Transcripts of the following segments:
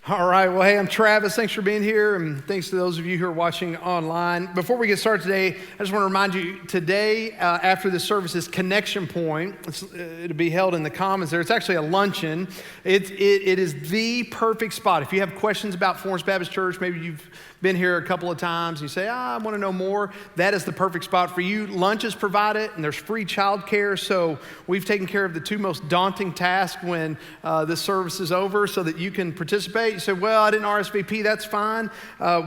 All right, well, hey, I'm Travis. Thanks for being here, and thanks to those of you who are watching online. Before we get started today, I just want to remind you, today, after this service is Connection Point. It'll be held in the Commons there. It's actually a luncheon. It is the perfect spot. If you have questions about Florence Baptist Church, maybe you've been here a couple of times, and you say, I want to know more, that is the perfect spot for you. Lunch is provided, and there's free childcare, so we've taken care of the two most daunting tasks when this service is over so that you can participate. You say, well, I didn't RSVP, that's fine.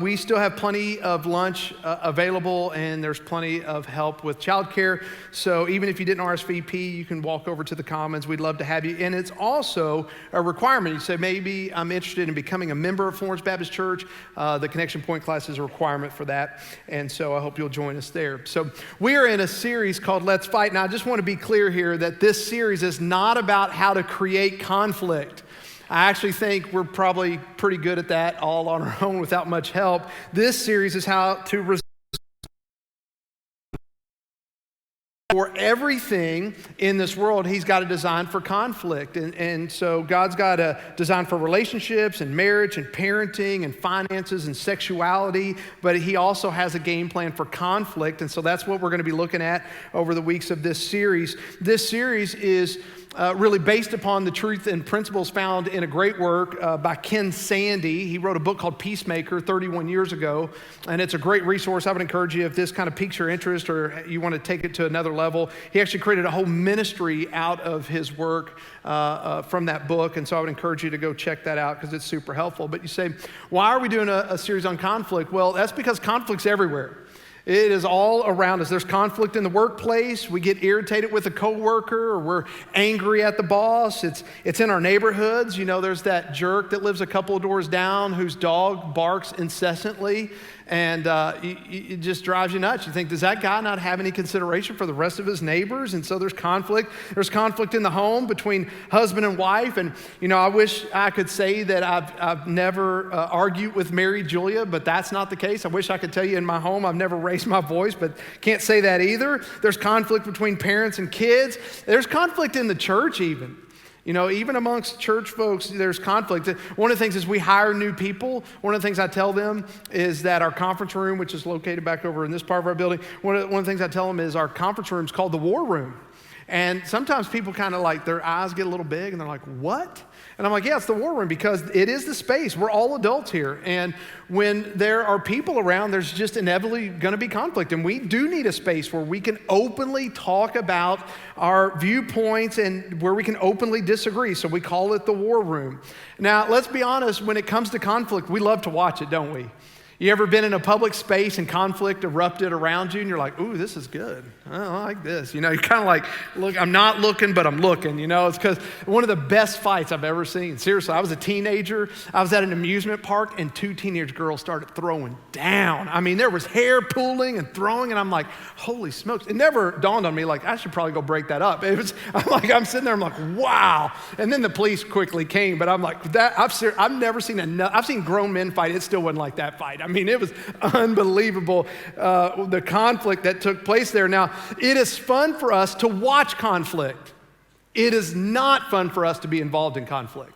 We still have plenty of lunch available, and there's plenty of help with childcare. So even if you didn't RSVP, you can walk over to the Commons. We'd love to have you. And it's also a requirement. You say, maybe I'm interested in becoming a member of Florence Baptist Church. The Connection Point class is a requirement for that. And so I hope you'll join us there. So we are in a series called Let's Fight. Now, I just want to be clear here that this series is not about how to create conflict. I actually think we're probably pretty good at that all on our own without much help. This series is how to resolve. For everything in this world, he's got a design for conflict. And so God's got a design for relationships and marriage and parenting and finances and sexuality, but he also has a game plan for conflict. And so that's what we're going to be looking at over the weeks of this series. This series is really based upon the truth and principles found in a great work by Ken Sande. He wrote a book called Peacemakers 31 years ago, and it's a great resource. I would encourage you, if this kind of piques your interest or you want to take it to another level. He actually created a whole ministry out of his work from that book, and so I would encourage you to go check that out because it's super helpful. But you say, why are we doing a series on conflict? Well, that's because conflict's everywhere. It is all around us. There's conflict in the workplace. We get irritated with a coworker, or we're angry at the boss. It's in our neighborhoods. You know, there's that jerk that lives a couple of doors down whose dog barks incessantly, and it just drives you nuts. You think, does that guy not have any consideration for the rest of his neighbors? And so there's conflict. There's conflict in the home between husband and wife. And, you know, I wish I could say that I've never argued with Mary Julia, but that's not the case. I wish I could tell you in my home I've never raised my voice, but can't say that either. There's conflict between parents and kids. There's conflict in the church even. You know, even amongst church folks, there's conflict. One of the things is we hire new people. One of the things I tell them is that our conference room, which is located back over in this part of our building, one of the things I tell them is our conference room is called the war room. And sometimes people kind of like, their eyes get a little big and they're like, what? And I'm like, yeah, it's the war room because it is the space. We're all adults here. And when there are people around, there's just inevitably going to be conflict. And we do need a space where we can openly talk about our viewpoints and where we can openly disagree. So we call it the war room. Now, let's be honest, when it comes to conflict, we love to watch it, don't we? You ever been in a public space and conflict erupted around you and you're like, ooh, this is good. I like this. You know, you're kind of like, look, I'm not looking, but I'm looking. You know, it's because one of the best fights I've ever seen. Seriously, I was a teenager. I was at an amusement park and two teenage girls started throwing down. I mean, there was hair pulling and throwing, and I'm like, holy smokes. It never dawned on me, like, I should probably go break that up. I'm sitting there, I'm like, wow. And then the police quickly came, but I'm like, I've never seen I've seen grown men fight. It still wasn't like that fight. I mean, it was unbelievable, the conflict that took place there. Now, it is fun for us to watch conflict. It is not fun for us to be involved in conflict.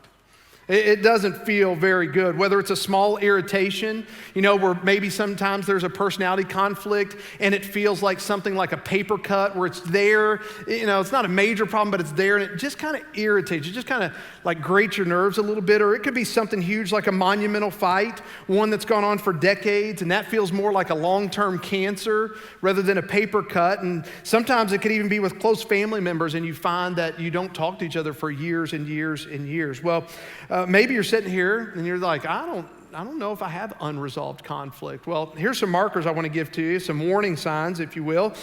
It doesn't feel very good, whether it's a small irritation, you know, where maybe sometimes there's a personality conflict and it feels like something like a paper cut where it's there, you know, it's not a major problem, but it's there and it just kind of irritates you, just kind of like grates your nerves a little bit. Or it could be something huge like a monumental fight, one that's gone on for decades, and that feels more like a long-term cancer rather than a paper cut. And sometimes it could even be with close family members and you find that you don't talk to each other for years and years and years. Well, maybe you're sitting here and you're like, I don't know if I have unresolved conflict. Well, here's some markers I want to give to you, some warning signs, if you will.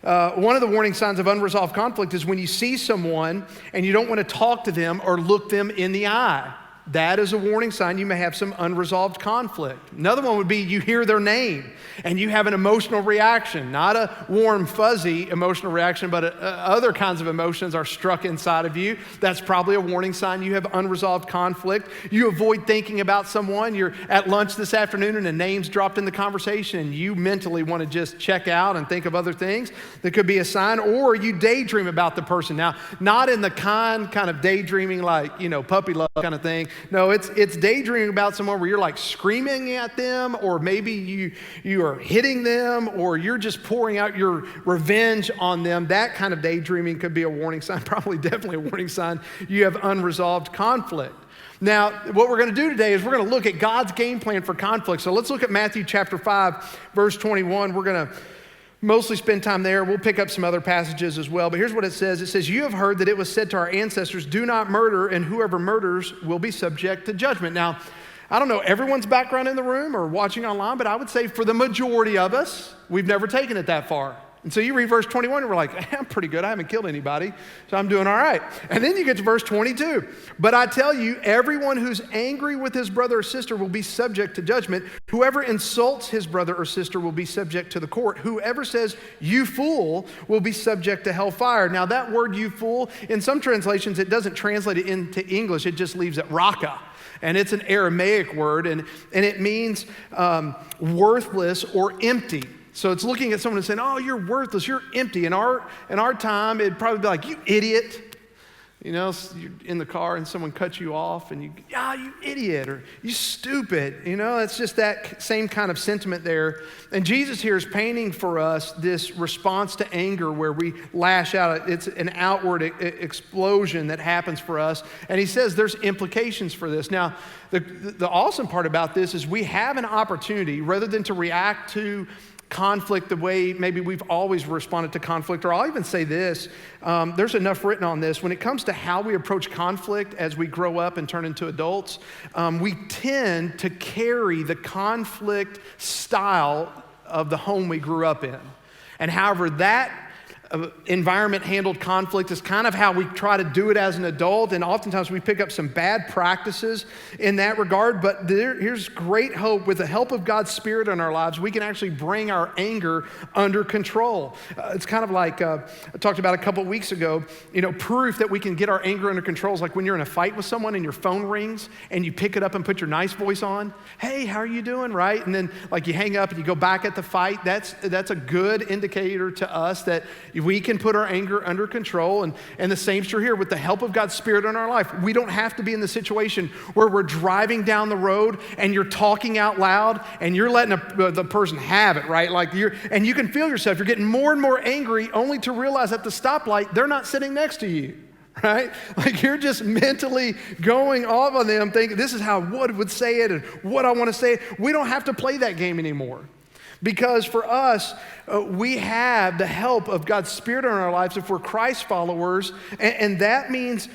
One of the warning signs of unresolved conflict is when you see someone and you don't want to talk to them or look them in the eye. That is a warning sign you may have some unresolved conflict. Another one would be you hear their name and you have an emotional reaction, not a warm, fuzzy emotional reaction, but other kinds of emotions are struck inside of you. That's probably a warning sign you have unresolved conflict. You avoid thinking about someone. You're at lunch this afternoon and a name's dropped in the conversation and you mentally want to just check out and think of other things. That could be a sign. Or you daydream about the person. Now, not in the kind of daydreaming like, you know, puppy love kind of thing, No, it's daydreaming about someone where you're like screaming at them, or maybe you are hitting them, or you're just pouring out your revenge on them. That kind of daydreaming could be a warning sign, probably definitely a warning sign you have unresolved conflict. Now, what we're going to do today is we're going to look at God's game plan for conflict. So let's look at Matthew chapter 5, verse 21. We're going to mostly spend time there. We'll pick up some other passages as well. But here's what it says. It says, "You have heard that it was said to our ancestors, 'Do not murder, and whoever murders will be subject to judgment.'" Now, I don't know everyone's background in the room or watching online, but I would say for the majority of us, we've never taken it that far. And so you read verse 21 and we're like, I'm pretty good. I haven't killed anybody, so I'm doing all right. And then you get to verse 22. "But I tell you, everyone who's angry with his brother or sister will be subject to judgment. Whoever insults his brother or sister will be subject to the court. Whoever says, 'You fool,' will be subject to hellfire." Now that word, "you fool," in some translations, it doesn't translate it into English. It just leaves it raka. And it's an Aramaic word, and it means worthless or empty. So it's looking at someone and saying, "Oh, you're worthless, you're empty." In our time, it'd probably be like, "You idiot." You know, you're in the car and someone cuts you off and you idiot, or "You stupid." You know, it's just that same kind of sentiment there. And Jesus here is painting for us this response to anger where we lash out. It's an outward explosion that happens for us. And he says there's implications for this. Now, the awesome part about this is we have an opportunity, rather than to react to conflict the way maybe we've always responded to conflict, or I'll even say this, there's enough written on this. When it comes to how we approach conflict as we grow up and turn into adults, we tend to carry the conflict style of the home we grew up in. And however that environment handled conflict is kind of how we try to do it as an adult, and oftentimes we pick up some bad practices in that regard. But here's great hope. With the help of God's Spirit in our lives, we can actually bring our anger under control. It's kind of like I talked about a couple weeks ago, proof that we can get our anger under control is like when you're in a fight with someone and your phone rings and you pick it up and put your nice voice on. "Hey, how are you doing?" Right? And then like you hang up and you go back at the fight. That's a good indicator to us that we can put our anger under control. And the same's true here with the help of God's Spirit in our life. We don't have to be in the situation where we're driving down the road and you're talking out loud and you're letting the person have it, right? And you can feel yourself. You're getting more and more angry only to realize at the stoplight, they're not sitting next to you, right? Like you're just mentally going off on them thinking, this is how Wood would say it and what I want to say. We don't have to play that game anymore. Because for us, we have the help of God's Spirit in our lives if we're Christ followers, and that means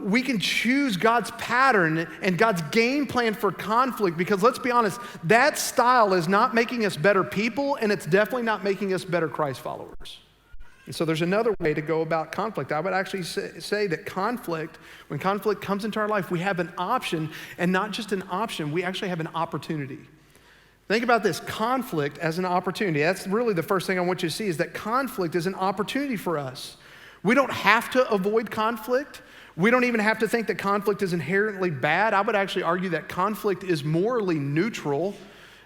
we can choose God's pattern and God's game plan for conflict, because let's be honest, that style is not making us better people, and it's definitely not making us better Christ followers. And so there's another way to go about conflict. I would actually say that when conflict comes into our life, we have an option, and not just an option, we actually have an opportunity. Think about this, conflict as an opportunity. That's really the first thing I want you to see, is that conflict is an opportunity for us. We don't have to avoid conflict. We don't even have to think that conflict is inherently bad. I would actually argue that conflict is morally neutral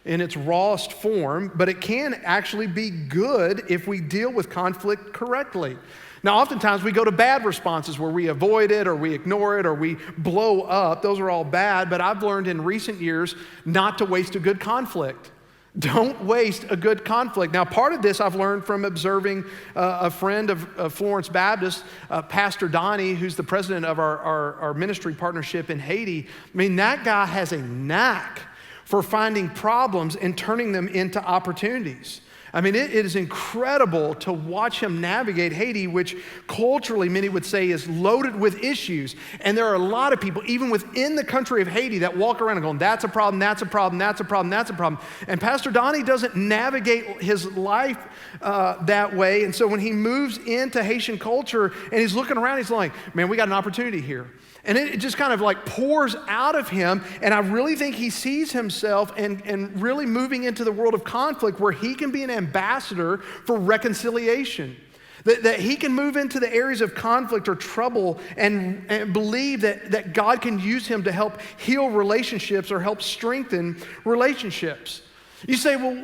in its rawest form, but it can actually be good if we deal with conflict correctly. Now, oftentimes we go to bad responses where we avoid it or we ignore it or we blow up. Those are all bad, but I've learned in recent years not to waste a good conflict. Don't waste a good conflict. Now, part of this I've learned from observing a friend of Florence Baptist, Pastor Donnie, who's the president of our ministry partnership in Haiti. I mean, that guy has a knack for finding problems and turning them into opportunities. I mean, it is incredible to watch him navigate Haiti, which culturally many would say is loaded with issues. And there are a lot of people, even within the country of Haiti, that walk around and going, that's a problem, that's a problem, that's a problem, that's a problem. And Pastor Donnie doesn't navigate his life that way. And so when he moves into Haitian culture and he's looking around, he's like, man, we got an opportunity here. And it just kind of like pours out of him. And I really think he sees himself and really moving into the world of conflict where he can be an ambassador for reconciliation. That he can move into the areas of conflict or trouble and believe that God can use him to help heal relationships or help strengthen relationships. You say, well,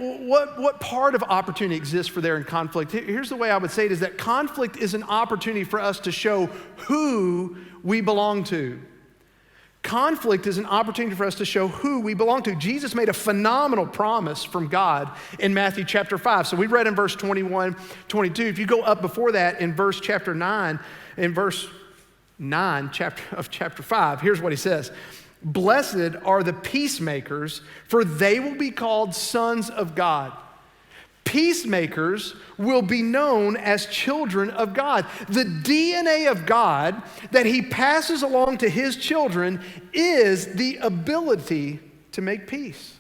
what part of opportunity exists for there in conflict? Here's the way I would say it, is that conflict is an opportunity for us to show who we belong to. Conflict is an opportunity for us to show who we belong to. Jesus made a phenomenal promise from God in Matthew chapter 5. So we read in verse 21, 22. If you go up before that in verse 9 chapter 5, here's what he says. Blessed are the peacemakers, for they will be called sons of God. Peacemakers will be known as children of God. The DNA of God that he passes along to his children is the ability to make peace.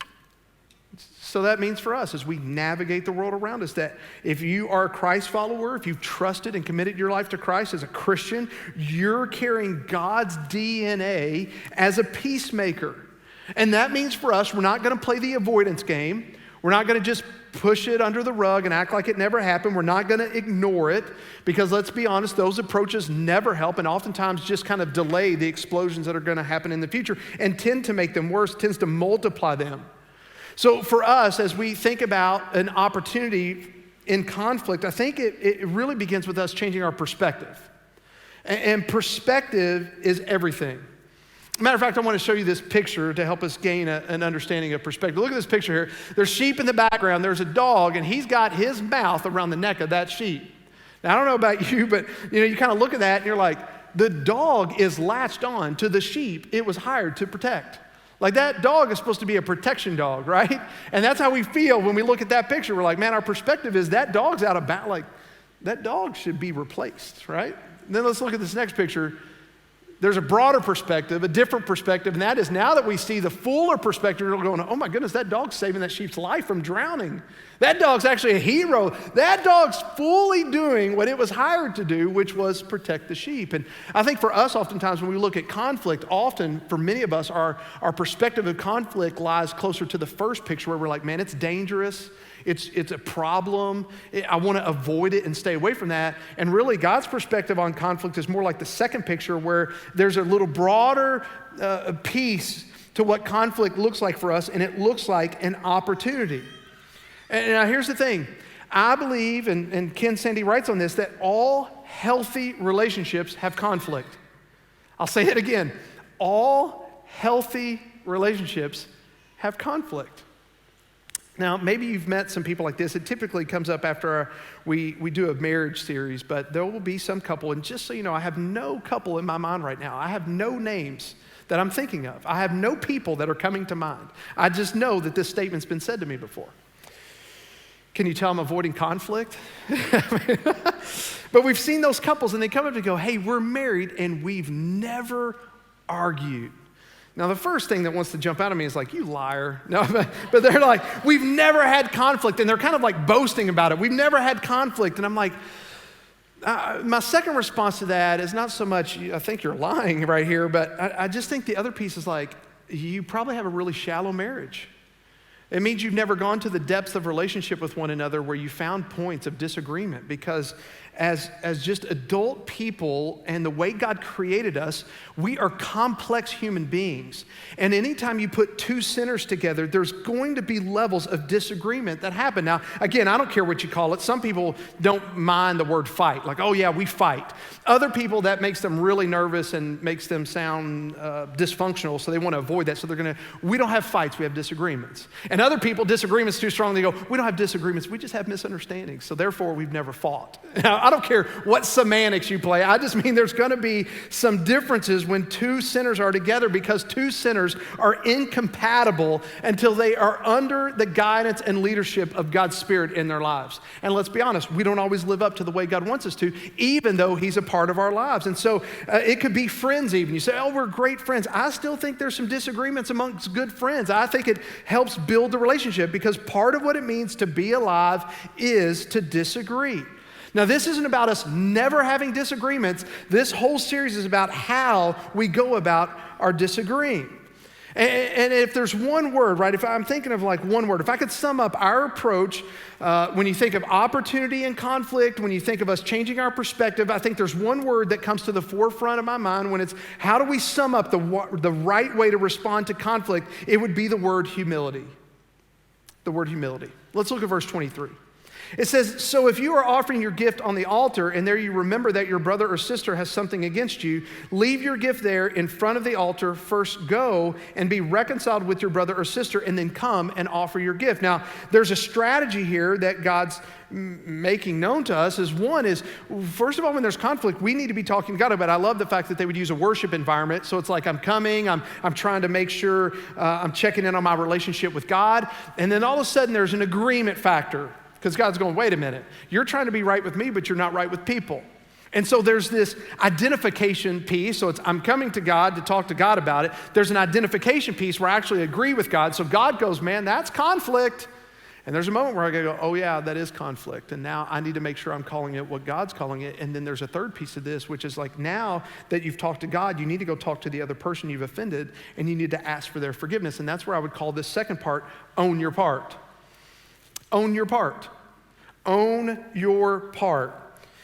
So that means for us as we navigate the world around us that if you are a Christ follower, if you've trusted and committed your life to Christ as a Christian, you're carrying God's DNA as a peacemaker. And that means for us, we're not going to play the avoidance game. We're not going to just push it under the rug and act like it never happened. We're not going to ignore it because let's be honest, those approaches never help and oftentimes just kind of delay the explosions that are going to happen in the future and tend to make them worse, tends to multiply them. So for us, as we think about an opportunity in conflict, I think it really begins with us changing our perspective. And perspective is everything. Matter of fact, I want to show you this picture to help us gain an understanding of perspective. Look at this picture here. There's sheep in the background. There's a dog, and he's got his mouth around the neck of that sheep. Now, I don't know about you, but you kind of look at that, and you're like, the dog is latched on to the sheep it was hired to protect. Like that dog is supposed to be a protection dog, right? And that's how we feel when we look at that picture. We're like, man, our perspective is that dog's out of bounds. Like, that dog should be replaced, right? And then let's look at this next picture. There's a broader perspective, a different perspective, and that is now that we see the fuller perspective, we're going, oh my goodness, that dog's saving that sheep's life from drowning. That dog's actually a hero. That dog's fully doing what it was hired to do, which was protect the sheep. And I think for us, oftentimes when we look at conflict, often for many of us, our perspective of conflict lies closer to the first picture where we're like, man, it's dangerous. It's a problem. I want to avoid it and stay away from that. And really, God's perspective on conflict is more like the second picture where there's a little broader piece to what conflict looks like for us, and it looks like an opportunity. And now here's the thing. I believe, and Ken Sande writes on this, that all healthy relationships have conflict. I'll say it again. All healthy relationships have conflict. Now, maybe you've met some people like this. It typically comes up after we do a marriage series, but there will be some couple, and just so you know, I have no couple in my mind right now. I have no names that I'm thinking of. I have no people that are coming to mind. I just know that this statement's been said to me before. Can you tell I'm avoiding conflict? But we've seen those couples, and they come up and go, hey, we're married, and we've never argued. Now, the first thing that wants to jump out at me is like, you liar. No, but they're like, we've never had conflict. And they're kind of like boasting about it. We've never had conflict. And I'm like, my second response to that is not so much, I think you're lying right here, but I just think the other piece is like, you probably have a really shallow marriage. It means you've never gone to the depths of relationship with one another where you found points of disagreement, because as just adult people and the way God created us, we are complex human beings. And anytime you put two sinners together, there's going to be levels of disagreement that happen. Now, again, I don't care what you call it. Some people don't mind the word fight, like, oh yeah, we fight. Other people, that makes them really nervous and makes them sound dysfunctional, so they want to avoid that. So we don't have fights, we have disagreements. And other people, disagreements too strong, they go, we don't have disagreements, we just have misunderstandings. So therefore, we've never fought. Now, I don't care what semantics you play. I just mean there's going to be some differences when two sinners are together, because two sinners are incompatible until they are under the guidance and leadership of God's Spirit in their lives. And let's be honest, we don't always live up to the way God wants us to, even though He's a part of our lives. And so it could be friends even. You say, oh, we're great friends. I still think there's some disagreements amongst good friends. I think it helps build the relationship, because part of what it means to be alive is to disagree. Now, this isn't about us never having disagreements. This whole series is about how we go about our disagreeing. And if there's one word, right, if I'm thinking of like one word, if I could sum up our approach when you think of opportunity and conflict, when you think of us changing our perspective, I think there's one word that comes to the forefront of my mind when it's how do we sum up the right way to respond to conflict, it would be the word humility. The word humility. Let's look at verse 23. It says, so if you are offering your gift on the altar and there you remember that your brother or sister has something against you, leave your gift there in front of the altar. First go and be reconciled with your brother or sister and then come and offer your gift. Now, there's a strategy here that God's making known to us. One is, first of all, when there's conflict, we need to be talking to God about it. I love the fact that they would use a worship environment. So it's like, I'm coming, I'm trying to make sure I'm checking in on my relationship with God. And then all of a sudden there's an agreement factor. Because God's going, wait a minute, you're trying to be right with me, but you're not right with people. And so there's this identification piece. So I'm coming to God to talk to God about it. There's an identification piece where I actually agree with God. So God goes, man, that's conflict. And there's a moment where I go, oh yeah, that is conflict. And now I need to make sure I'm calling it what God's calling it. And then there's a third piece of this, which is like, now that you've talked to God, you need to go talk to the other person you've offended, and you need to ask for their forgiveness. And that's where I would call this second part, own your part. Own your part. Own your part.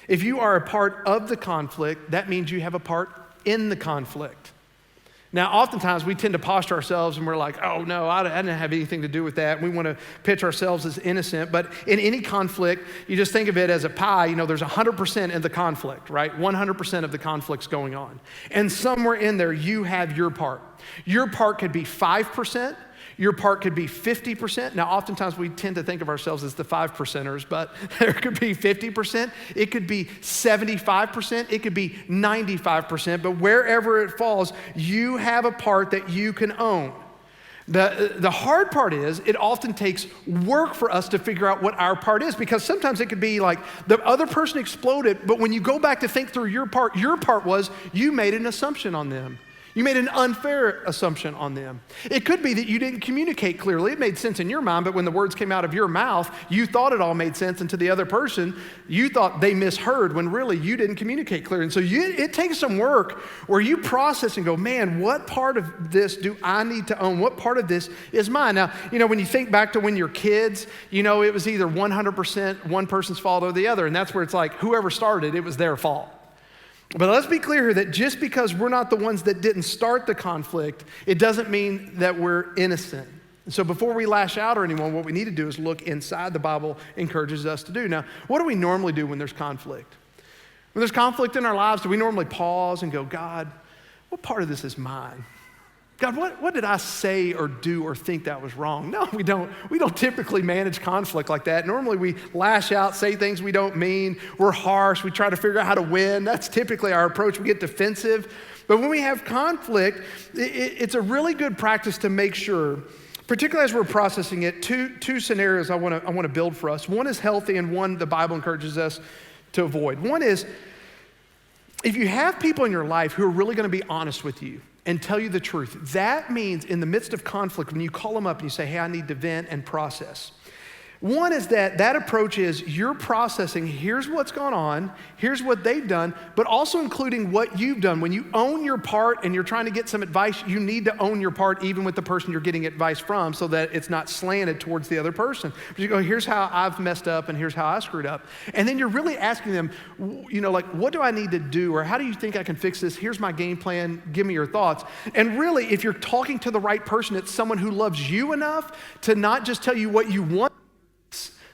If you are a part of the conflict, that means you have a part in the conflict. Now, oftentimes we tend to posture ourselves and we're like, oh no, I didn't have anything to do with that. We want to pitch ourselves as innocent. But in any conflict, you just think of it as a pie. There's 100% in the conflict, right? 100% of the conflict's going on. And somewhere in there, you have your part. Your part could be 5%. Your part could be 50%. Now, oftentimes we tend to think of ourselves as the 5%ers, but there could be 50%. It could be 75%. It could be 95%. But wherever it falls, you have a part that you can own. The hard part is it often takes work for us to figure out what our part is, because sometimes it could be like the other person exploded, but when you go back to think through your part was you made an assumption on them. You made an unfair assumption on them. It could be that you didn't communicate clearly. It made sense in your mind, but when the words came out of your mouth, you thought it all made sense, and to the other person, you thought they misheard when really you didn't communicate clearly. And so it takes some work where you process and go, man, what part of this do I need to own? What part of this is mine? Now, when you think back to when you're kids, it was either 100% one person's fault or the other, and that's where it's like whoever started, it was their fault. But let's be clear here that just because we're not the ones that didn't start the conflict, it doesn't mean that we're innocent. And so before we lash out at anyone, what we need to do is look inside the Bible encourages us to do. Now, what do we normally do when there's conflict? When there's conflict in our lives, do we normally pause and go, God, what part of this is mine? God, what did I say or do or think that was wrong? No, we don't. We don't typically manage conflict like that. Normally we lash out, say things we don't mean. We're harsh. We try to figure out how to win. That's typically our approach. We get defensive. But when we have conflict, it's a really good practice to make sure, particularly as we're processing it, two scenarios I want to build for us. One is healthy and one the Bible encourages us to avoid. One is if you have people in your life who are really going to be honest with you and tell you the truth, that means in the midst of conflict, when you call them up and you say, hey, I need to vent and process. One is that approach is you're processing, here's what's gone on, here's what they've done, but also including what you've done. When you own your part and you're trying to get some advice, you need to own your part even with the person you're getting advice from so that it's not slanted towards the other person. But you go, here's how I've messed up and here's how I screwed up. And then you're really asking them, what do I need to do? Or how do you think I can fix this? Here's my game plan. Give me your thoughts. And really, if you're talking to the right person, it's someone who loves you enough to not just tell you what you want,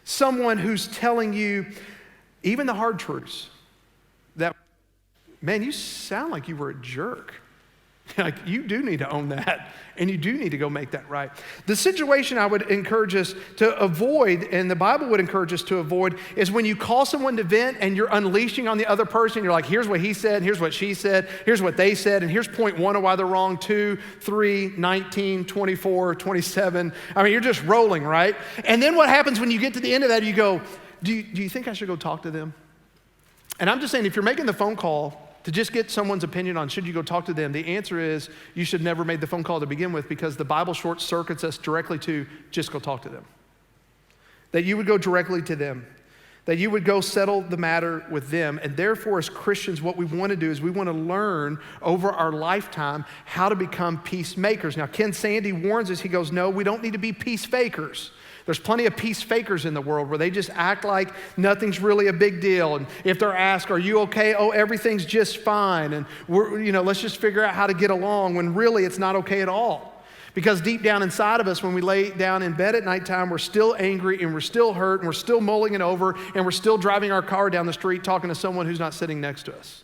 someone who's telling you even the hard truths. That, man, you sound like you were a jerk. Like, you do need to own that, and you do need to go make that right. The situation I would encourage us to avoid, and the Bible would encourage us to avoid, is when you call someone to vent and you're unleashing on the other person. You're like, here's what he said, here's what she said, here's what they said, and here's point one of why they're wrong, 2, 3, 19, 24, 27. I mean, you're just rolling, right? And then what happens when you get to the end of that, you go, do you think I should go talk to them? And I'm just saying, if you're making the phone call to just get someone's opinion on should you go talk to them, the answer is you should never made the phone call to begin with, because the Bible short circuits us directly to just go talk to them. That you would go directly to them. That you would go settle the matter with them. And therefore, as Christians, what we want to do is we want to learn over our lifetime how to become peacemakers. Now, Ken Sande warns us, he goes, no, we don't need to be peace fakers. There's plenty of peace fakers in the world where they just act like nothing's really a big deal. And if they're asked, are you okay? Oh, everything's just fine. And let's just figure out how to get along, when really it's not okay at all. Because deep down inside of us, when we lay down in bed at nighttime, we're still angry and we're still hurt and we're still mulling it over and we're still driving our car down the street talking to someone who's not sitting next to us.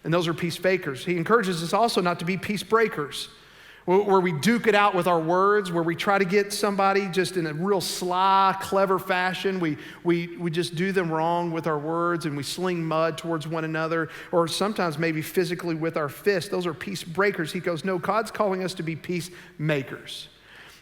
And those are peacemakers. He encourages us also not to be peace breakers, where we duke it out with our words, where we try to get somebody just in a real sly, clever fashion. We just do them wrong with our words and we sling mud towards one another, or sometimes maybe physically with our fists. Those are peace breakers. He goes, no, God's calling us to be peacemakers.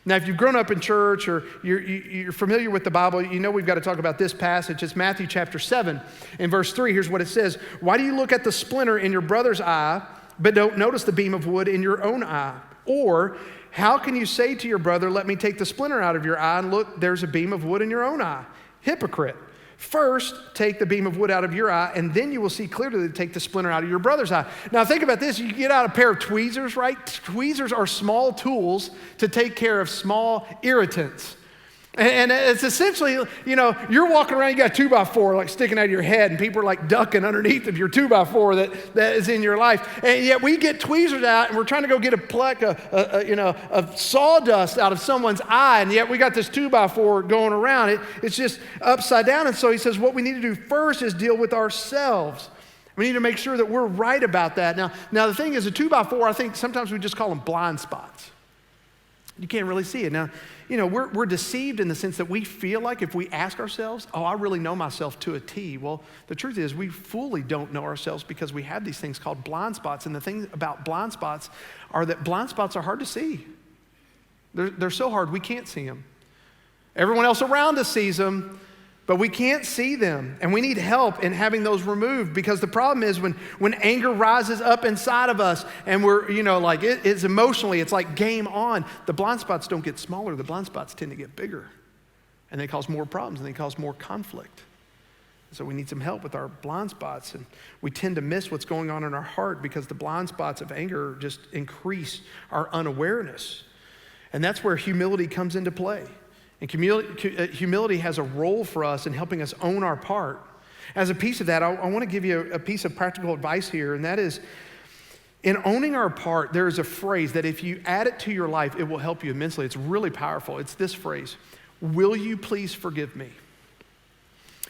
Now, if you've grown up in church or you're familiar with the Bible, you know we've got to talk about this passage. It's Matthew chapter 7 in verse 3. Here's what it says. Why do you look at the splinter in your brother's eye, but don't notice the beam of wood in your own eye? Or how can you say to your brother, let me take the splinter out of your eye, and look, there's a beam of wood in your own eye? Hypocrite. First, take the beam of wood out of your eye, and then you will see clearly to take the splinter out of your brother's eye. Now think about this. You get out a pair of tweezers, right? Tweezers are small tools to take care of small irritants. And it's essentially, you're walking around, you got a 2x4 like sticking out of your head, and people are like ducking underneath of your 2x4 that is in your life. And yet we get tweezers out and we're trying to go get a pluck of sawdust out of someone's eye, and yet we got this 2x4 going around. It's just upside down. And so he says what we need to do first is deal with ourselves. We need to make sure that we're right about that. Now the thing is, a 2x4, I think sometimes we just call them blind spots. You can't really see it. Now, we're deceived in the sense that we feel like if we ask ourselves, I really know myself to a T. Well, the truth is we fully don't know ourselves because we have these things called blind spots. And the thing about blind spots are that blind spots are hard to see. They're so hard we can't see them. Everyone else around us sees them, but we can't see them. And we need help in having those removed, because the problem is when anger rises up inside of us and we're, it's emotionally, it's like game on. The blind spots don't get smaller. The blind spots tend to get bigger. And they cause more problems and they cause more conflict. So we need some help with our blind spots. And we tend to miss what's going on in our heart because the blind spots of anger just increase our unawareness. And that's where humility comes into play. And humility has a role for us in helping us own our part. As a piece of that, I want to give you a piece of practical advice here, and that is, in owning our part, there is a phrase that if you add it to your life, it will help you immensely. It's really powerful. It's this phrase: will you please forgive me?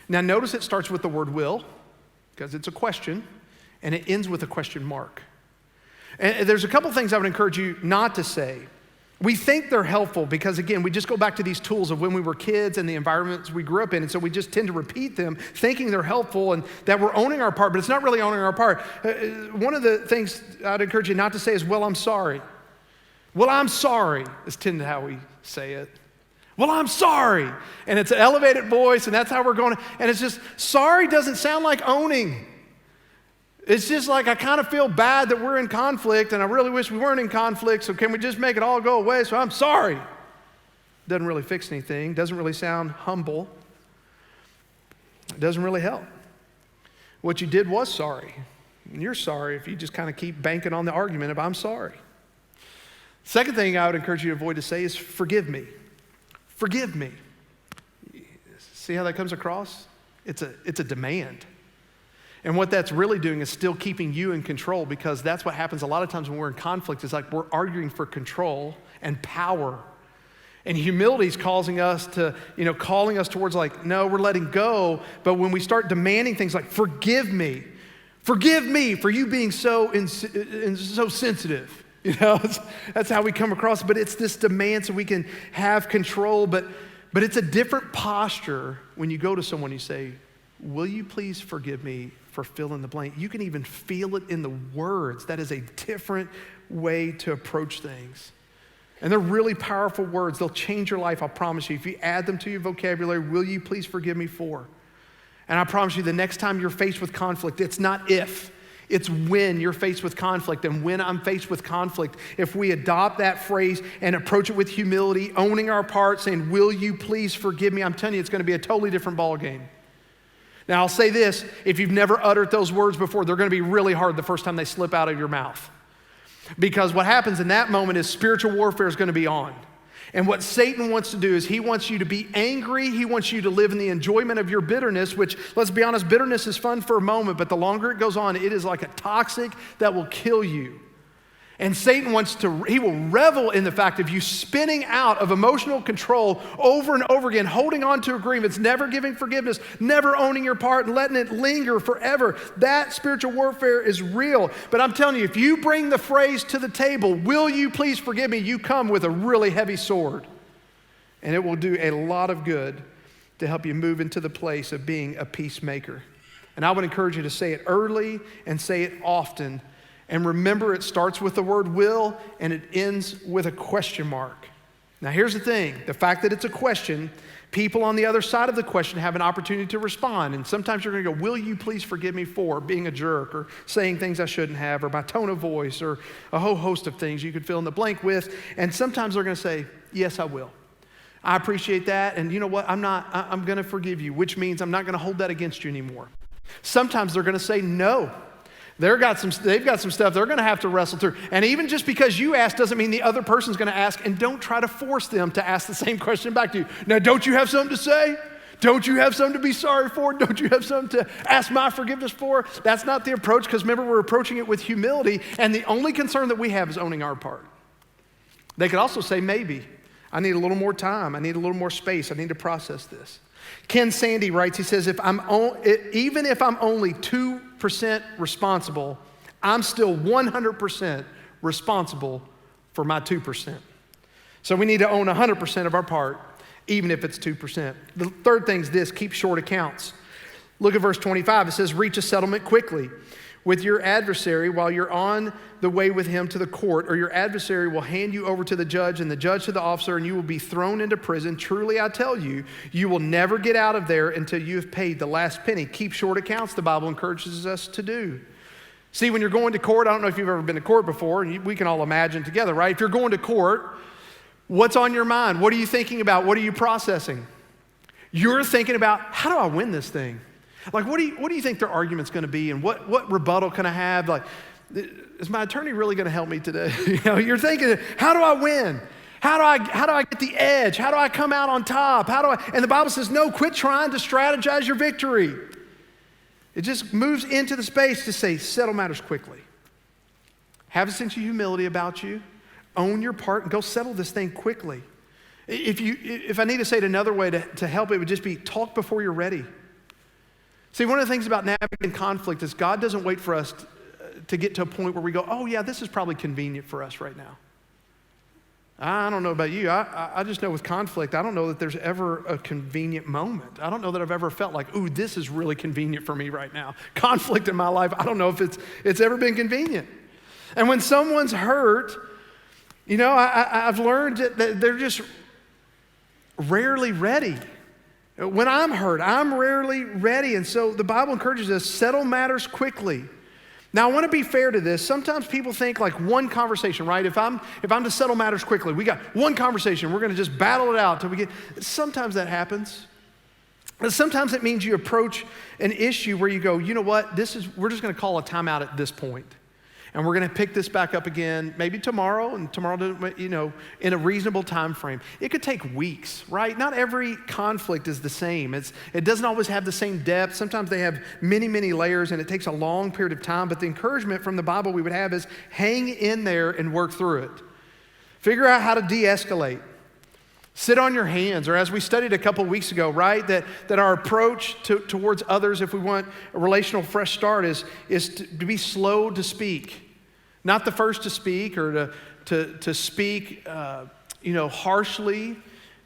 Now notice it starts with the word will, because it's a question, and it ends with a question mark. And there's a couple things I would encourage you not to say. We think they're helpful because, again, we just go back to these tools of when we were kids and the environments we grew up in, and so we just tend to repeat them thinking they're helpful and that we're owning our part, but it's not really owning our part. One of the things I'd encourage you not to say is, well, I'm sorry. Well, I'm sorry is tend to how we say it. Well, I'm sorry. And it's an elevated voice, and that's how we're going. And it's just, sorry doesn't sound like owning. It's just like, I kind of feel bad that we're in conflict, and I really wish we weren't in conflict, so can we just make it all go away? So I'm sorry. Doesn't really fix anything. Doesn't really sound humble. It doesn't really help. What you did was sorry. And you're sorry if you just kind of keep banking on the argument of I'm sorry. Second thing I would encourage you to avoid to say is forgive me. Forgive me. See how that comes across? It's a demand. And what that's really doing is still keeping you in control, because that's what happens a lot of times when we're in conflict. It's like we're arguing for control and power. And humility is causing us to, calling us towards like, no, we're letting go. But when we start demanding things like, forgive me for you being so sensitive. That's how we come across. But it's this demand so we can have control. But it's a different posture when you go to someone, you say, will you please forgive me for fill in the blank? You can even feel it in the words. That is a different way to approach things. And they're really powerful words. They'll change your life, I promise you. If you add them to your vocabulary, will you please forgive me for? And I promise you, the next time you're faced with conflict, it's not if, it's when you're faced with conflict. And when I'm faced with conflict, if we adopt that phrase and approach it with humility, owning our part, saying, will you please forgive me? I'm telling you, it's going to be a totally different ballgame. Now, I'll say this, if you've never uttered those words before, they're going to be really hard the first time they slip out of your mouth. Because what happens in that moment is spiritual warfare is going to be on. And what Satan wants to do is he wants you to be angry. He wants you to live in the enjoyment of your bitterness, which, let's be honest, bitterness is fun for a moment, but the longer it goes on, it is like a toxic that will kill you. And Satan he will revel in the fact of you spinning out of emotional control over and over again, holding on to agreements, never giving forgiveness, never owning your part and letting it linger forever. That spiritual warfare is real. But I'm telling you, if you bring the phrase to the table, will you please forgive me? You come with a really heavy sword. And it will do a lot of good to help you move into the place of being a peacemaker. And I would encourage you to say it early and say it often. And remember, it starts with the word will and it ends with a question mark. Now, here's the thing. The fact that it's a question, people on the other side of the question have an opportunity to respond. And sometimes you're going to go, will you please forgive me for being a jerk or saying things I shouldn't have or my tone of voice or a whole host of things you could fill in the blank with. And sometimes they're going to say, yes, I will. I appreciate that. And you know what? I'm going to forgive you, which means I'm not going to hold that against you anymore. Sometimes they're going to say no. They've got some stuff they're going to have to wrestle through. And even just because you ask doesn't mean the other person's going to ask, and don't try to force them to ask the same question back to you. Now, don't you have something to say? Don't you have something to be sorry for? Don't you have something to ask my forgiveness for? That's not the approach, because remember, we're approaching it with humility, and the only concern that we have is owning our part. They could also say, maybe. I need a little more time. I need a little more space. I need to process this. Ken Sandy writes, he says, even if I'm only 2% responsible, I'm still 100% responsible for my 2%. So we need to own 100% of our part, even if it's 2%. The third thing is this: keep short accounts. Look at verse 25. It says, reach a settlement quickly with your adversary while you're on the way with him to the court, or your adversary will hand you over to the judge and the judge to the officer, and you will be thrown into prison. Truly, I tell you, you will never get out of there until you have paid the last penny. Keep short accounts, the Bible encourages us to do. See, when you're going to court, I don't know if you've ever been to court before, and we can all imagine together, right? If you're going to court, what's on your mind? What are you thinking about? What are you processing? You're thinking about, how do I win this thing? Like, what do you think their argument's going to be, and what rebuttal can I have? Like, is my attorney really going to help me today? You're thinking, how do I win? How do I get the edge? How do I come out on top? And the Bible says, no, quit trying to strategize your victory. It just moves into the space to say, settle matters quickly. Have a sense of humility about you. Own your part and go settle this thing quickly. If I need to say it another way to help, it would just be talk before you're ready. See, one of the things about navigating conflict is God doesn't wait for us to get to a point where we go, oh yeah, this is probably convenient for us right now. I don't know about you. I just know with conflict, I don't know that there's ever a convenient moment. I don't know that I've ever felt like, ooh, this is really convenient for me right now. Conflict in my life, I don't know if it's ever been convenient. And when someone's hurt, I've learned that they're just rarely ready. When I'm hurt, I'm rarely ready. And so the Bible encourages us, settle matters quickly. Now, I want to be fair to this. Sometimes people think like one conversation, right? If I'm to settle matters quickly, we got one conversation. We're going to just battle it out till we get. Sometimes that happens. Sometimes it means you approach an issue where you go, you know what? We're just going to call a timeout at this point. And we're going to pick this back up again, maybe tomorrow, and tomorrow, in a reasonable time frame. It could take weeks, right? Not every conflict is the same. It doesn't always have the same depth. Sometimes they have many, many layers, and it takes a long period of time. But the encouragement from the Bible we would have is hang in there and work through it. Figure out how to de-escalate. Sit on your hands, or as we studied a couple weeks ago, right? That our approach towards others, if we want a relational fresh start, is to be slow to speak. Not the first to speak or to speak harshly,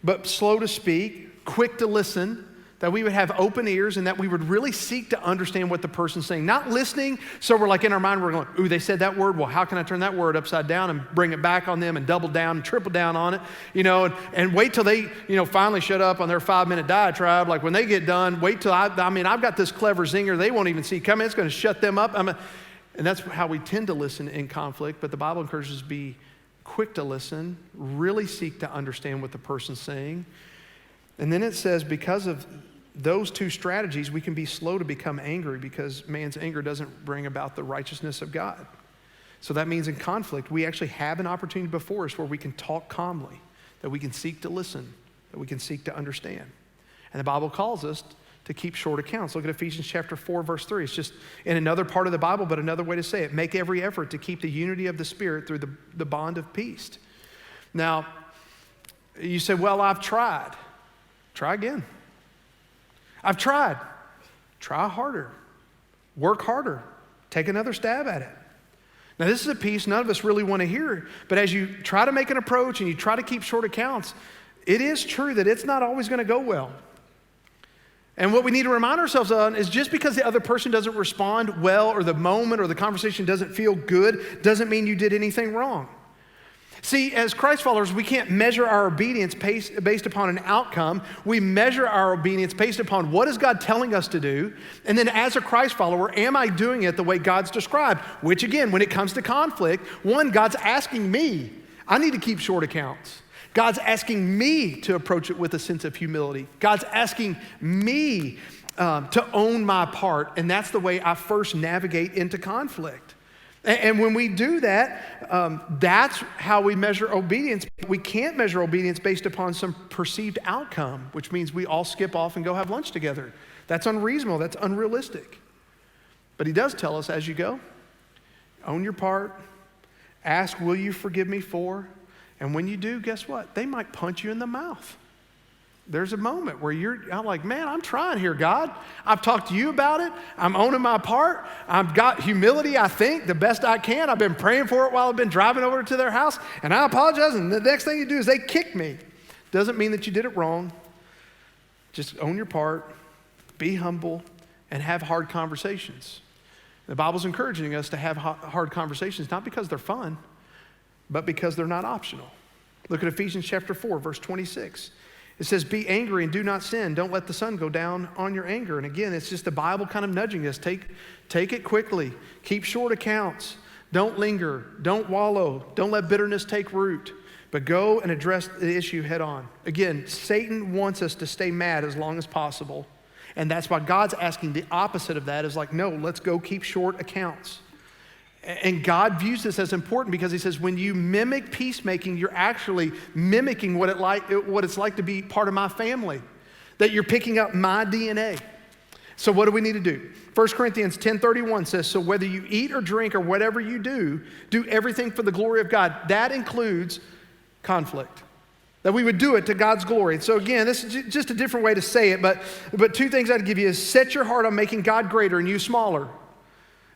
but slow to speak, quick to listen, that we would have open ears and that we would really seek to understand what the person's saying. Not listening, so we're like in our mind, we're going, ooh, they said that word. Well, how can I turn that word upside down and bring it back on them and double down and triple down on it? And wait till they, finally shut up on their 5-minute diatribe. Like when they get done, wait till I've got this clever zinger they won't even see coming. It's going to shut them up. And that's how we tend to listen in conflict. But the Bible encourages us to be quick to listen, really seek to understand what the person's saying. And then it says, because of those two strategies, we can be slow to become angry, because man's anger doesn't bring about the righteousness of God. So that means in conflict, we actually have an opportunity before us where we can talk calmly, that we can seek to listen, that we can seek to understand. And the Bible calls us to keep short accounts. Look at Ephesians chapter 4, verse 3. It's just in another part of the Bible, but another way to say it. Make every effort to keep the unity of the Spirit through the bond of peace. Now, you say, well, I've tried. Try again. I've tried. Try harder. Work harder. Take another stab at it. Now, this is a piece none of us really want to hear, but as you try to make an approach and you try to keep short accounts, it is true that it's not always going to go well. And what we need to remind ourselves of is just because the other person doesn't respond well or the moment or the conversation doesn't feel good doesn't mean you did anything wrong. See, as Christ followers, we can't measure our obedience based upon an outcome. We measure our obedience based upon what is God telling us to do. And then as a Christ follower, am I doing it the way God's described? Which again, when it comes to conflict, one, God's asking me, I need to keep short accounts. God's asking me to approach it with a sense of humility. God's asking me to own my part. And that's the way I first navigate into conflict. And when we do that, that's how we measure obedience. We can't measure obedience based upon some perceived outcome, which means we all skip off and go have lunch together. That's unreasonable. That's unrealistic. But he does tell us as you go, own your part, ask, will you forgive me for? And when you do, guess what? They might punch you in the mouth. There's a moment where I'm like, man, I'm trying here, God. I've talked to you about it. I'm owning my part. I've got humility, I think, the best I can. I've been praying for it while I've been driving over to their house, and I apologize, and the next thing you do is they kick me. Doesn't mean that you did it wrong. Just own your part, be humble, and have hard conversations. The Bible's encouraging us to have hard conversations, not because they're fun, but because they're not optional. Look at Ephesians chapter 4, verse 26. It says, be angry and do not sin. Don't let the sun go down on your anger. And again, it's just the Bible kind of nudging us. Take it quickly. Keep short accounts. Don't linger. Don't wallow. Don't let bitterness take root. But go and address the issue head on. Again, Satan wants us to stay mad as long as possible. And that's why God's asking the opposite of that is like, no, let's go keep short accounts. And God views this as important because he says when you mimic peacemaking, you're actually mimicking what it's like to be part of my family, that you're picking up my DNA. So what do we need to do? 1 Corinthians 10:31 says, so whether you eat or drink or whatever you do everything for the glory of God. That includes conflict. That we would do it to God's glory. So again, this is just a different way to say it, but two things I'd give you is set your heart on making God greater and you smaller.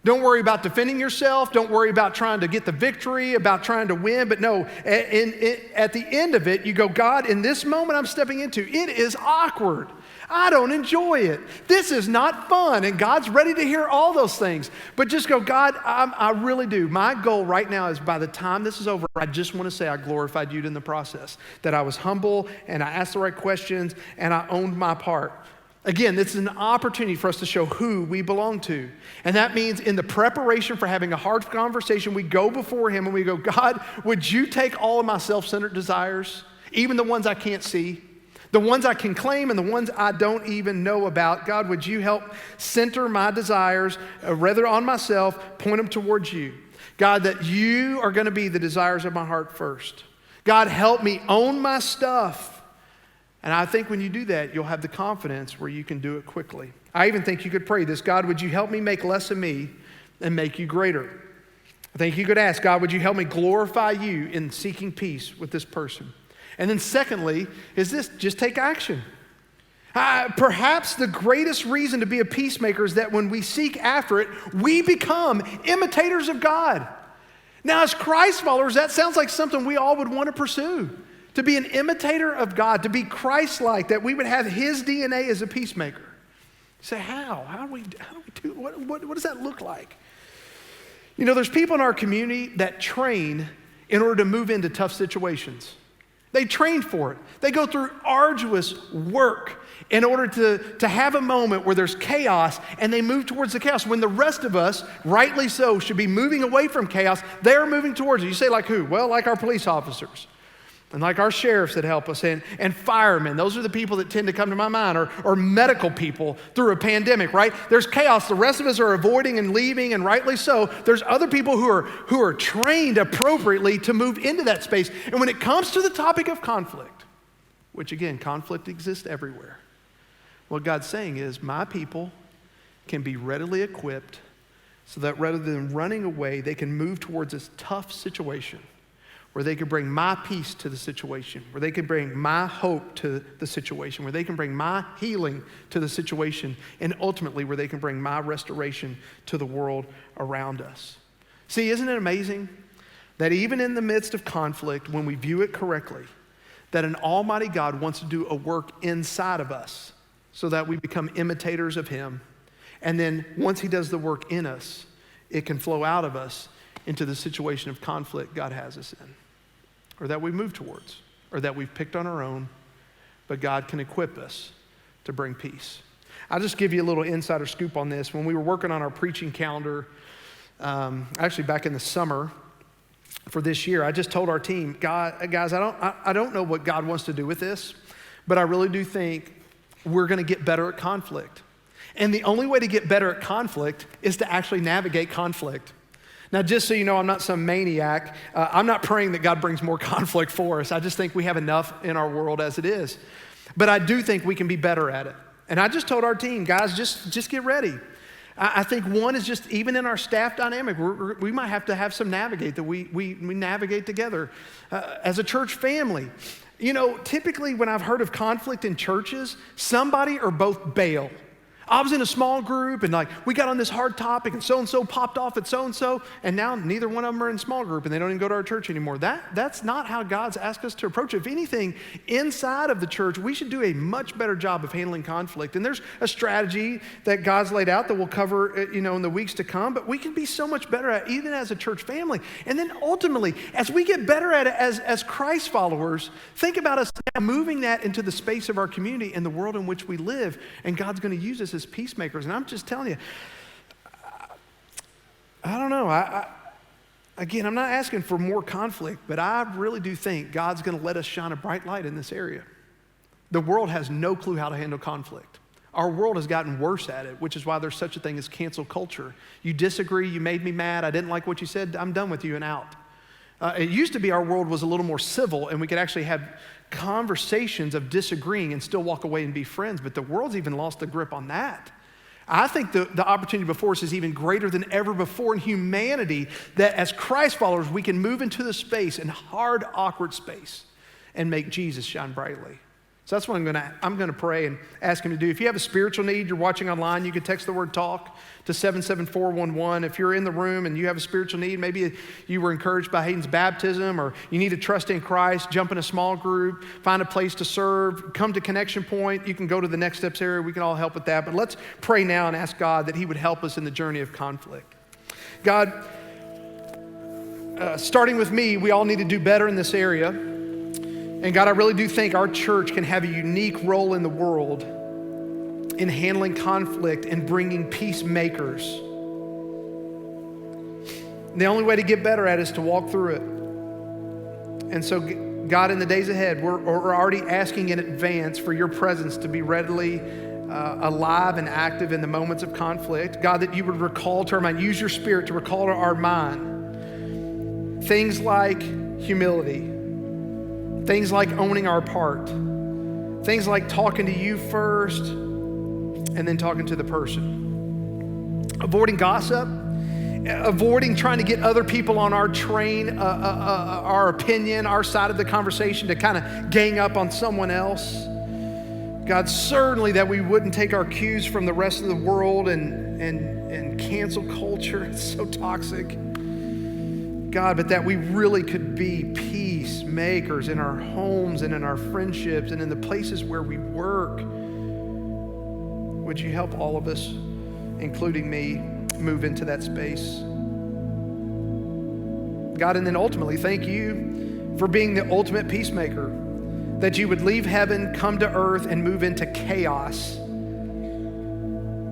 Don't worry about defending yourself. Don't worry about trying to get the victory, about trying to win. But no, at the end of it, you go, God, in this moment I'm stepping into, it is awkward. I don't enjoy it. This is not fun. And God's ready to hear all those things. But just go, God, I really do. My goal right now is by the time this is over, I just want to say I glorified you in the process. That I was humble and I asked the right questions and I owned my part. Again, this is an opportunity for us to show who we belong to. And that means in the preparation for having a hard conversation, we go before him and we go, God, would you take all of my self-centered desires, even the ones I can't see, the ones I can claim and the ones I don't even know about? God, would you help center my desires, rather on myself, point them towards you? God, that you are going to be the desires of my heart first. God, help me own my stuff. And I think when you do that, you'll have the confidence where you can do it quickly. I even think you could pray this, God, would you help me make less of me and make you greater? I think you could ask, God, would you help me glorify you in seeking peace with this person? And then secondly, is this, just take action. Perhaps the greatest reason to be a peacemaker is that when we seek after it, we become imitators of God. Now, as Christ followers, that sounds like something we all would want to pursue. To be an imitator of God, to be Christ-like, that we would have his DNA as a peacemaker. You say, how? How do we do what does that look like? You know, there's people in our community that train in order to move into tough situations. They train for it. They go through arduous work in order to have a moment where there's chaos and they move towards the chaos. When the rest of us, rightly so, should be moving away from chaos, they're moving towards it. You say, like who? Well, like our police officers. And like our sheriffs that help us, and firemen. Those are the people that tend to come to my mind, or medical people through a pandemic, right? There's chaos. The rest of us are avoiding and leaving, and rightly so. There's other people who are trained appropriately to move into that space. And when it comes to the topic of conflict, which again, conflict exists everywhere. What God's saying is, my people can be readily equipped so that rather than running away, they can move towards this tough situation where they can bring my peace to the situation, where they can bring my hope to the situation, where they can bring my healing to the situation, and ultimately where they can bring my restoration to the world around us. See, isn't it amazing that even in the midst of conflict, when we view it correctly, that an almighty God wants to do a work inside of us so that we become imitators of him. And then once he does the work in us, it can flow out of us into the situation of conflict God has us in, or that we move towards, or that we've picked on our own, but God can equip us to bring peace. I'll just give you a little insider scoop on this. When we were working on our preaching calendar, actually back in the summer for this year, I just told our team, guys, I don't know what God wants to do with this, but I really do think we're going to get better at conflict. And the only way to get better at conflict is to actually navigate conflict. Now, just so you know, I'm not some maniac. I'm not praying that God brings more conflict for us. I just think we have enough in our world as it is. But I do think we can be better at it. And I just told our team, guys, just get ready. I think one is just, even in our staff dynamic, we might have to have some navigate that we navigate together as a church family. You know, typically when I've heard of conflict in churches, somebody or both bail. I was in a small group and we got on this hard topic and so-and-so popped off at so-and-so, and now neither one of them are in small group and they don't even go to our church anymore. That's not how God's asked us to approach it. If anything, inside of the church, we should do a much better job of handling conflict. And there's a strategy that God's laid out that we'll cover, in the weeks to come, but we can be so much better at it, even as a church family. And then ultimately, as we get better at it as Christ followers, think about us now moving that into the space of our community and the world in which we live, and God's going to use us as peacemakers. And I'm just telling you, I don't know. Again, I'm not asking for more conflict, but I really do think God's going to let us shine a bright light in this area. The world has no clue how to handle conflict. Our world has gotten worse at it, which is why there's such a thing as cancel culture. You disagree, you made me mad, I didn't like what you said, I'm done with you and out. It used to be our world was a little more civil and we could actually have conversations of disagreeing and still walk away and be friends, but the world's even lost the grip on that. I think the opportunity before us is even greater than ever before in humanity, that as Christ followers, we can move into the space, in hard, awkward space, and make Jesus shine brightly. So that's what I'm gonna pray and ask him to do. If you have a spiritual need, you're watching online, you can text the word TALK to 77411. If you're in the room and you have a spiritual need, maybe you were encouraged by Hayden's baptism, or you need to trust in Christ, jump in a small group, find a place to serve, come to Connection Point. You can go to the Next Steps area. We can all help with that. But let's pray now and ask God that he would help us in the journey of conflict. God, starting with me, we all need to do better in this area. And God, I really do think our church can have a unique role in the world in handling conflict and bringing peacemakers. The only way to get better at it is to walk through it. And so, God, in the days ahead, we're already asking in advance for your presence to be readily alive and active in the moments of conflict. God, that you would recall to our mind, use your Spirit to recall to our mind things like humility, things like owning our part, things like talking to you first and then talking to the person. Avoiding gossip, avoiding trying to get other people on our train, our opinion, our side of the conversation to kind of gang up on someone else. God, certainly that we wouldn't take our cues from the rest of the world and cancel culture. It's so toxic. God, but that we really could be peacemakers in our homes and in our friendships and in the places where we work. Would you help all of us, including me, move into that space? God, and then ultimately, thank you for being the ultimate peacemaker, that you would leave heaven, come to earth, and move into chaos.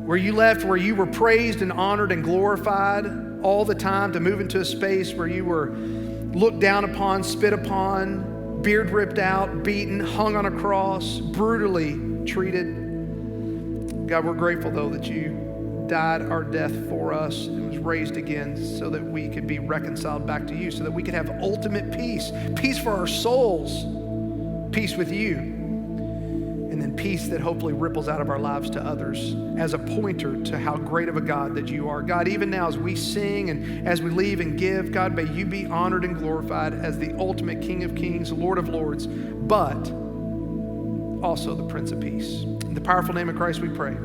Where you left, where you were praised and honored and glorified all the time, to move into a space where you were looked down upon, spit upon, beard ripped out, beaten, hung on a cross, brutally treated. God, we're grateful, though, that you died our death for us and was raised again so that we could be reconciled back to you, so that we could have ultimate peace, peace for our souls, peace with you. In the then peace that hopefully ripples out of our lives to others as a pointer to how great of a God that you are. God, even now as we sing and as we leave and give, God, may you be honored and glorified as the ultimate King of Kings, Lord of Lords, but also the Prince of Peace. In the powerful name of Christ we pray.